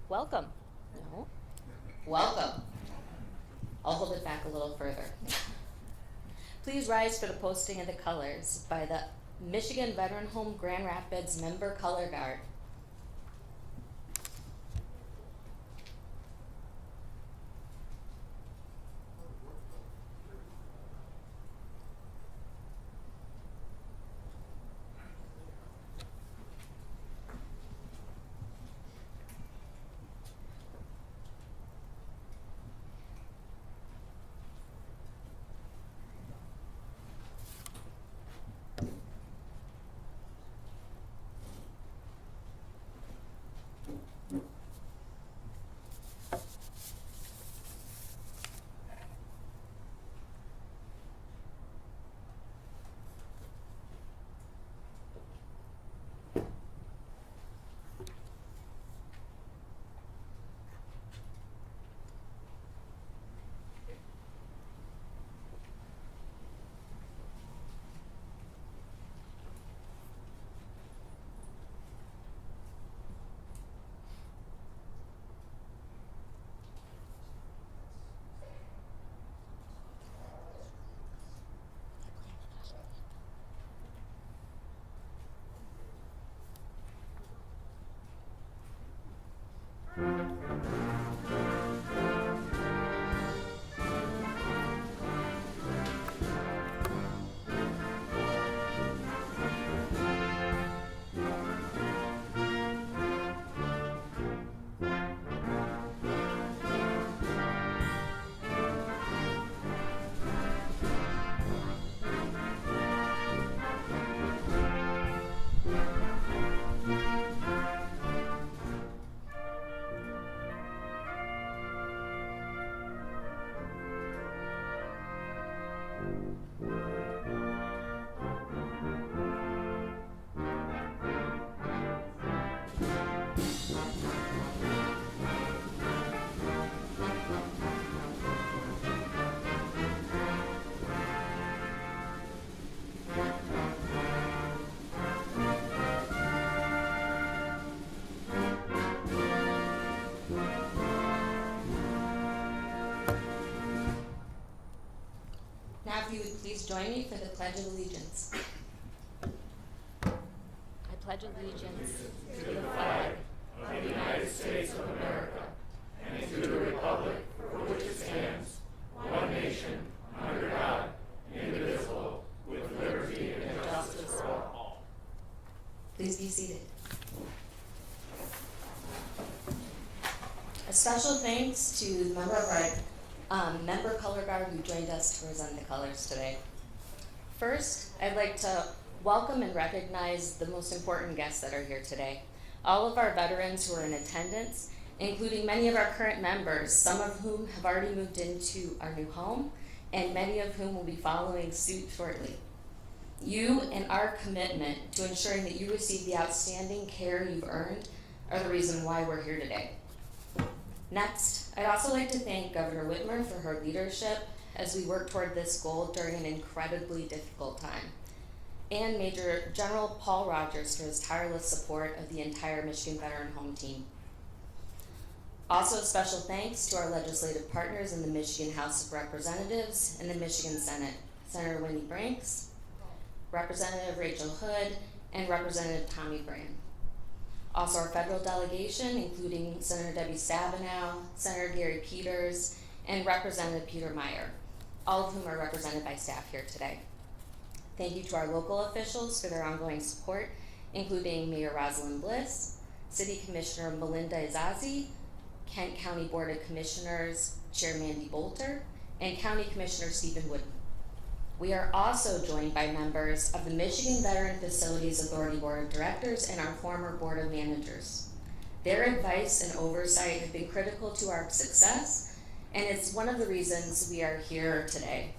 Welcome. No. Welcome. I'll hold it back a little further. Please rise for the posting of the colors by the Michigan Veteran Home Grand Rapids Member Color Guard. Now if you would please join me for the Pledge of Allegiance. I pledge allegiance to the flag of the United States of America and to the republic for which it stands, one nation, under God, indivisible, with liberty and justice for all. Please be seated. A special thanks to the member of our member color guard who joined us to present the colors today. First, I'd like to welcome and recognize the most important guests that are here today. All of our veterans who are in attendance, including many of our current members, some of whom have already moved into our new home, and many of whom will be following suit shortly. You and our commitment to ensuring that you receive the outstanding care you've earned are the reason why we're here today. Next, I'd also like to thank Governor Whitmer for her leadership as we work toward this goal during an incredibly difficult time, and Major General Paul Rogers for his tireless support of the entire Michigan Veteran Home team. Also, a special thanks to our legislative partners in the Michigan House of Representatives and the Michigan Senate, Senator Wendy Branks, Representative Rachel Hood, and Representative Tommy Brand. Also our federal delegation, including Senator Debbie Stabenow, Senator Gary Peters, and Representative Peter Meyer, all of whom are represented by staff here today. Thank you to our local officials for their ongoing support, including Mayor Rosalind Bliss, City Commissioner Melinda Izazi, Kent County Board of Commissioners Chair Mandy Bolter, and County Commissioner Stephen Wooden. We are also joined by members of the Michigan Veteran Facilities Authority Board of Directors and our former Board of Managers. Their advice and oversight have been critical to our success, and it's one of the reasons we are here today.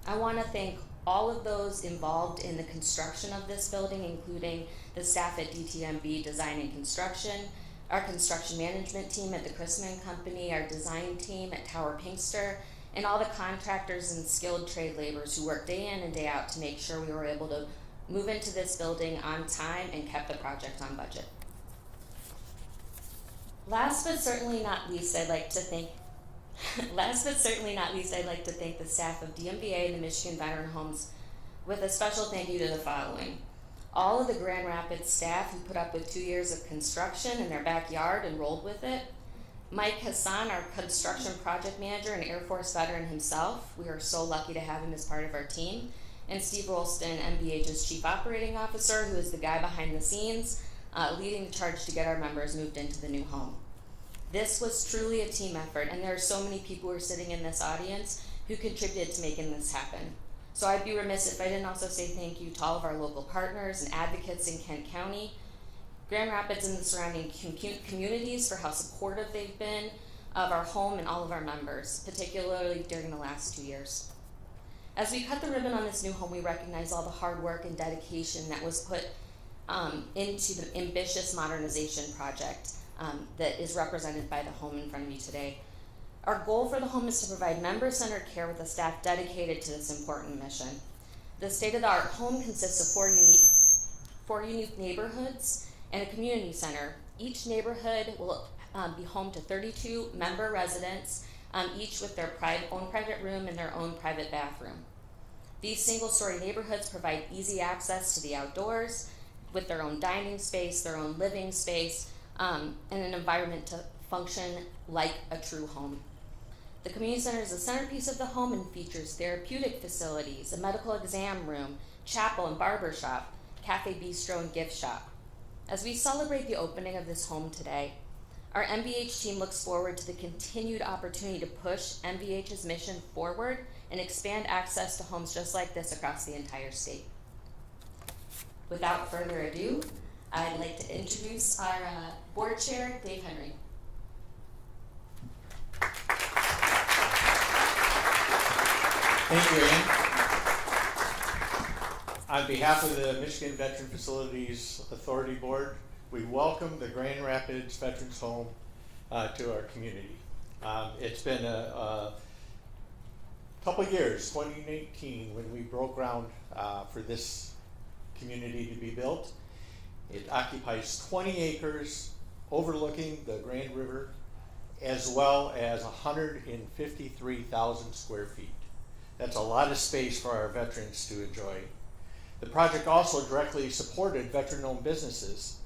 I want to thank all of those involved in the construction of this building, including the staff at DTMB Design and Construction, our construction management team at the Chrisman Company, our design team at Tower Pinkster, and all the contractors and skilled trade laborers who work day in and day out to make sure we were able to move into this building on time and kept the project on budget. Last but certainly not least, I'd like to thank the staff of DMVA and the Michigan Veteran Homes with a special thank you to the following. All of the Grand Rapids staff who put up with 2 years of construction in their backyard and rolled with it. Mike Hassan, our construction project manager and Air Force veteran himself. We are so lucky to have him as part of our team. And Steve Rolston, MVH's Chief Operating Officer, who is the guy behind the scenes, leading the charge to get our members moved into the new home. This was truly a team effort, and there are so many people who are sitting in this audience who contributed to making this happen. So I'd be remiss if I didn't also say thank you to all of our local partners and advocates in Kent County, Grand Rapids and the surrounding communities for how supportive they've been of our home and all of our members, particularly during the last 2 years. As we cut the ribbon on this new home, we recognize all the hard work and dedication that was put into the ambitious modernization project that is represented by the home in front of you today. Our goal for the home is to provide member-centered care with a staff dedicated to this important mission. The state-of-the-art home consists of four unique neighborhoods and a community center. Each neighborhood will be home to 32 member residents, each with their own private room and their own private bathroom. These single-story neighborhoods provide easy access to the outdoors with their own dining space, their own living space, and an environment to function like a true home. The community center is the centerpiece of the home and features therapeutic facilities, a medical exam room, chapel and barber shop, cafe, bistro, and gift shop. As we celebrate the opening of this home today, our MVH team looks forward to the continued opportunity to push MVH's mission forward and expand access to homes just like this across the entire state. Without further ado, I'd like to introduce our board chair, Dave Henry. Thank you, Ann. On behalf of the Michigan Veteran Facilities Authority Board, we welcome the Grand Rapids Veterans Home to our community. It's been a couple of years, 2018, when we broke ground for this community to be built. It occupies 20 acres overlooking the Grand River, as well as 153,000 square feet. That's a lot of space for our veterans to enjoy. The project also directly supported veteran-owned businesses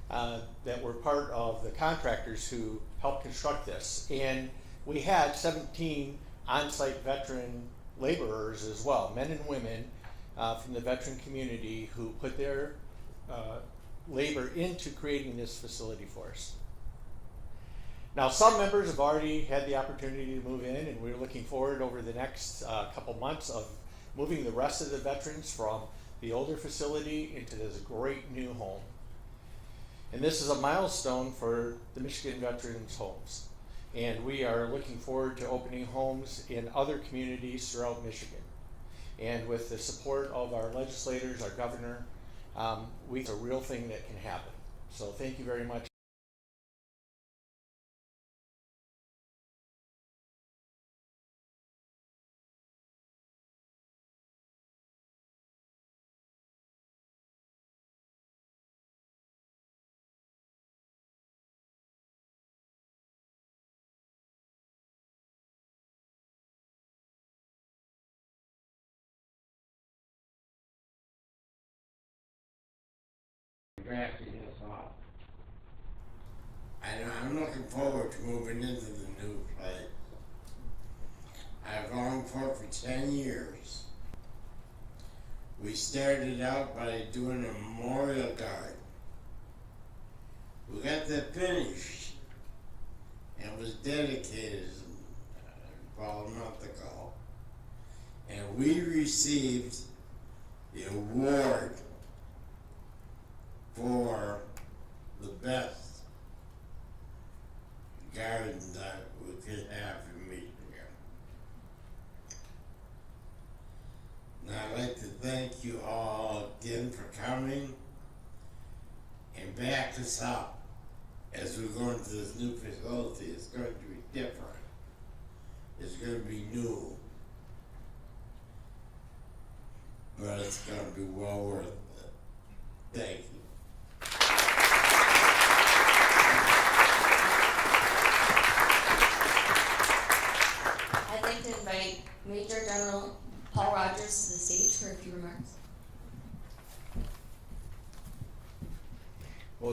that were part of the contractors who helped construct this. And we had 17 on-site veteran laborers as well, men and women from the veteran community who put their labor into creating this facility for us. Now, some members have already had the opportunity to move in, and we're looking forward over the next couple months of moving the rest of the veterans from the older facility into this great new home. And this is a milestone for the Michigan Veterans Homes. And we are looking forward to opening homes in other communities throughout Michigan. And with the support of our legislators, our governor, it's a real thing that can happen. So thank you very much. Drafting this off. And I'm looking forward to moving into the new place. I've longed for it for 10 years. We started out by doing a memorial garden. We got that finished and was dedicated about a month ago. And we received the award for the best garden that we could have in Michigan. And I'd like to thank you all again for coming and back us up as we go into this new facility. It's going to be different. It's going to be new. But it's going to be well worth it. Thank you.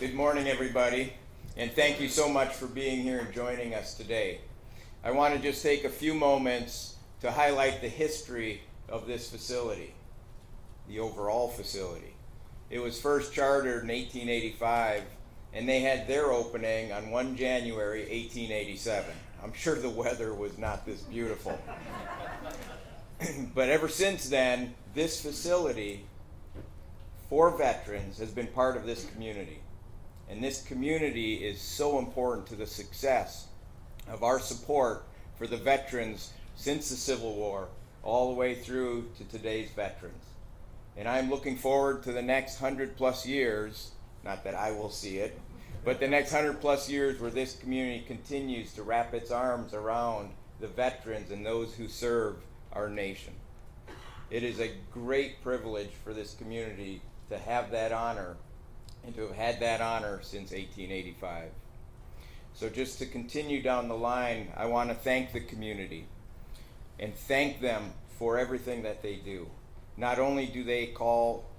good morning, everybody, and thank you so much for being here and joining us today. I want to just take a few moments to highlight the history of this facility, the overall facility. It was first chartered in 1885, and they had their opening on 1 January 1887. I'm sure the weather was not this beautiful. But ever since then, this facility for veterans has been part of this community. And this community is so important to the success of our support for the veterans since the Civil War, all the way through to today's veterans. And I'm looking forward to the next 100+ years, not that I will see it, but the next 100+ years where this community continues to wrap its arms around the veterans and those who serve our nation. It is a great privilege for this community to have that honor and to have had that honor since 1885. So just to continue down the line, I want to thank the community and thank them for everything that they do. Not only do they call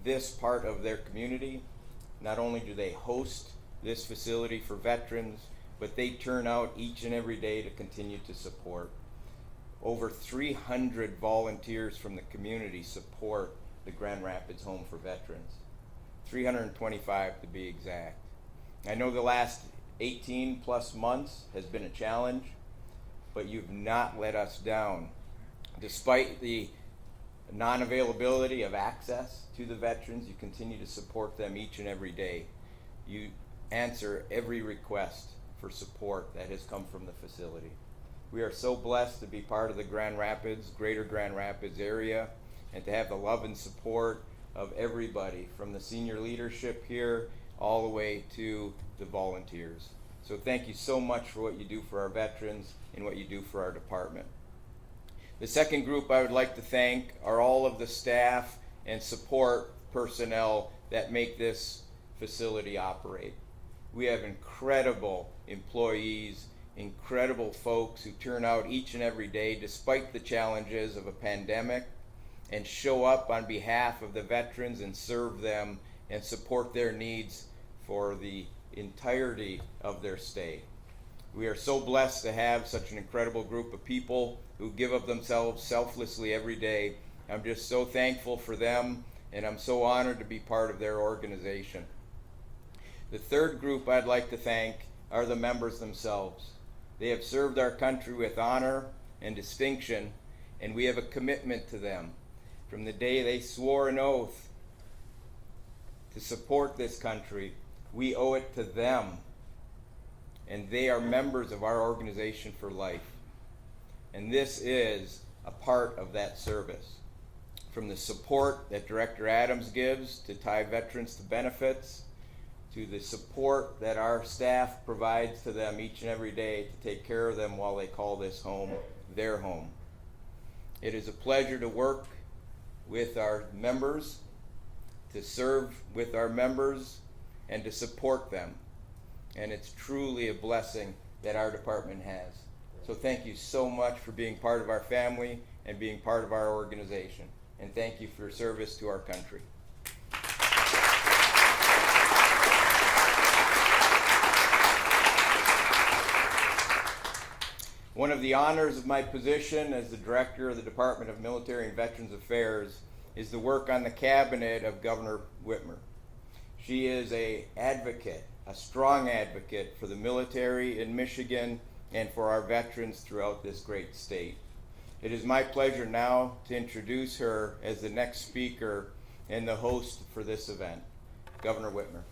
this part of their community, not only do they host this facility for veterans, but they turn out each and every day to continue to support. Over 300 volunteers from the community support the Grand Rapids Home for Veterans. 325 to be exact. I know the last 18+ months has been a challenge, but you've not let us down. Despite the non-availability of access to the veterans, you continue to support them each and every day. You answer every request for support that has come from the facility. We are so blessed to be part of the Grand Rapids, greater Grand Rapids area, and to have the love and support of everybody from the senior leadership here all the way to the volunteers. So thank you so much for what you do for our veterans and what you do for our department. The second group I would like to thank are all of the staff and support personnel that make this facility operate. We have incredible employees, incredible folks who turn out each and every day despite the challenges of a pandemic and show up on behalf of the veterans and serve them and support their needs for the entirety of their stay. We are so blessed to have such an incredible group of people who give of themselves selflessly every day. I'm just so thankful for them, and I'm so honored to be part of their organization. The third group I'd like to thank are the members themselves. They have served our country with honor and distinction, and we have a commitment to them. From the day they swore an oath to support this country, we owe it to them, and they are members of our organization for life. And this is a part of that service. From the support that Director Adams gives to tie veterans to benefits, to the support that our staff provides to them each and every day to take care of them while they call this home their home. It is a pleasure to work with our members, to serve with our members, and to support them. And it's truly a blessing that our department has. So thank you so much for being part of our family and being part of our organization. And thank you for your service to our country. One of the honors of my position as the Director of the Department of Military and Veterans Affairs is the work on the cabinet of Governor Whitmer. She is an advocate, a strong advocate for the military in Michigan and for our veterans throughout this great state. It is my pleasure now to introduce her as the next speaker and the host for this event, Governor Whitmer.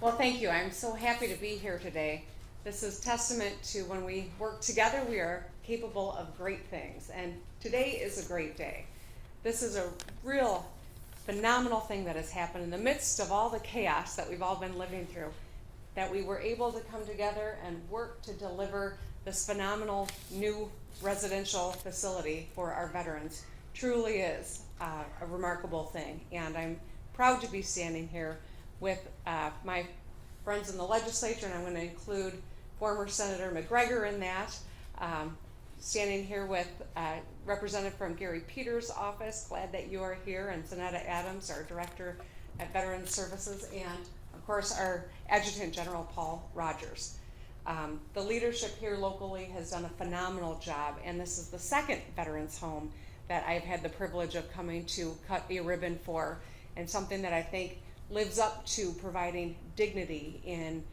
Well, thank you. I'm so happy to be here today. This is testament to when we work together, we are capable of great things. And today is a great day. This is a real phenomenal thing that has happened in the midst of all the chaos that we've all been living through, that we were able to come together and work to deliver this phenomenal new residential facility for our veterans. Truly is a remarkable thing. And I'm proud to be standing here with my friends in the legislature, and I'm going to include former Senator McGregor in that, standing here with representative from Gary Peters' office, glad that you are here, and Zanetta Adams, our director at Veterans Services, and of course our Adjutant General Paul Rogers. The leadership here locally has done a phenomenal job, and this is the second veterans home that I've had the privilege of coming to cut a ribbon for, and something that I think lives up to providing dignity in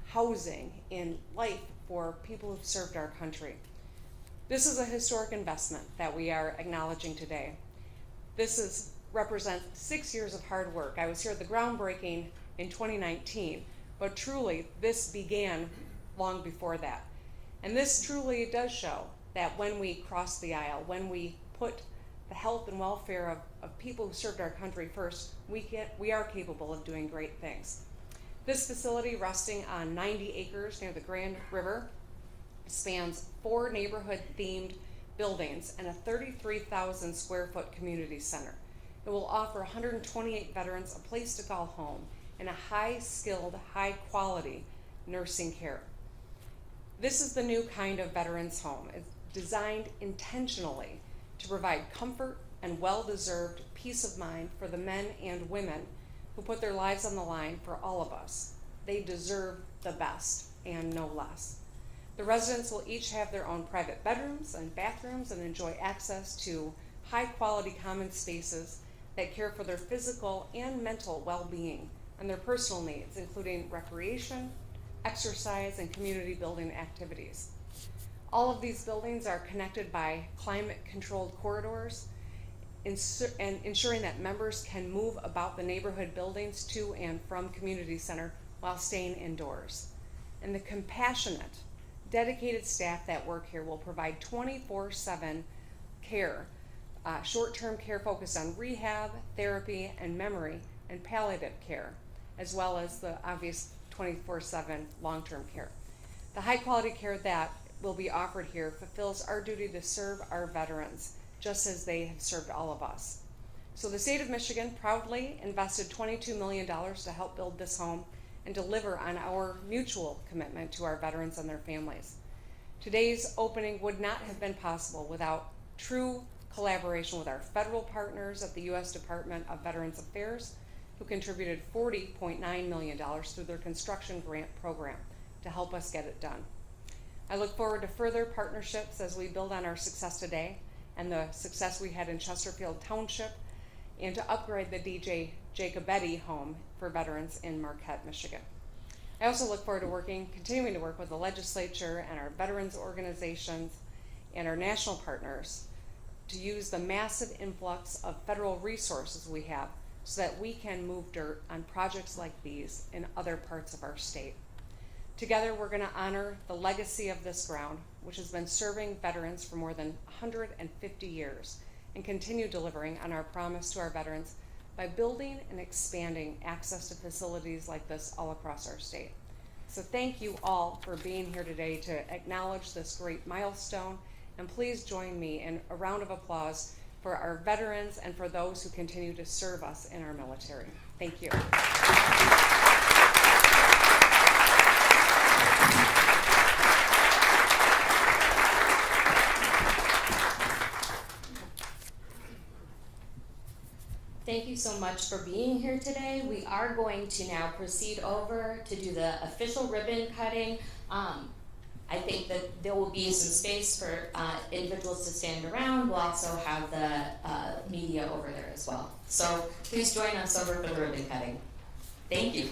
housing, in life for people who've served our country. This is a historic investment that we are acknowledging today. This represents 6 years of hard work. I was here at the groundbreaking in 2019, but truly this began long before that. And this truly does show that when we cross the aisle, when we put the health and welfare of people who served our country first, we are capable of doing great things. This facility, resting on 90 acres near the Grand River, spans 4 neighborhood-themed buildings and a 33,000 square foot community center. It will offer 128 veterans a place to call home and a high-skilled, high-quality nursing care. This is the new kind of veterans home. It's designed intentionally to provide comfort and well-deserved peace of mind for the men and women who put their lives on the line for all of us. They deserve the best and no less. The residents will each have their own private bedrooms and bathrooms and enjoy access to high-quality common spaces that care for their physical and mental well-being and their personal needs, including recreation, exercise, and community building activities. All of these buildings are connected by climate-controlled corridors, and ensuring that members can move about the neighborhood buildings to and from community center while staying indoors. And the compassionate, dedicated staff that work here will provide 24/7 care, short-term care focused on rehab, therapy, and memory and palliative care, as well as the obvious 24/7 long-term care. The high-quality care that will be offered here fulfills our duty to serve our veterans, just as they have served all of us. So the state of Michigan proudly invested $22 million to help build this home and deliver on our mutual commitment to our veterans and their families. Today's opening would not have been possible without true collaboration with our federal partners at the U.S. Department of Veterans Affairs, who contributed $40.9 million through their construction grant program to help us get it done. I look forward to further partnerships as we build on our success today and the success we had in Chesterfield Township, and to upgrade the DJ Jacobetti home for veterans in Marquette, Michigan. I also look forward to continuing to work with the legislature and our veterans organizations and our national partners to use the massive influx of federal resources we have so that we can move dirt on projects like these in other parts of our state. Together, we're going to honor the legacy of this ground, which has been serving veterans for more than 150 years, and continue delivering on our promise to our veterans by building and expanding access to facilities like this all across our state. So thank you all for being here today to acknowledge this great milestone, and please join me in a round of applause for our veterans and for those who continue to serve us in our military. Thank you. Thank you so much for being here today. We are going to now proceed over to do the official ribbon cutting. I think that there will be some space for individuals to stand around. We'll also have the media over there as well. So please join us over for the ribbon cutting. Thank you.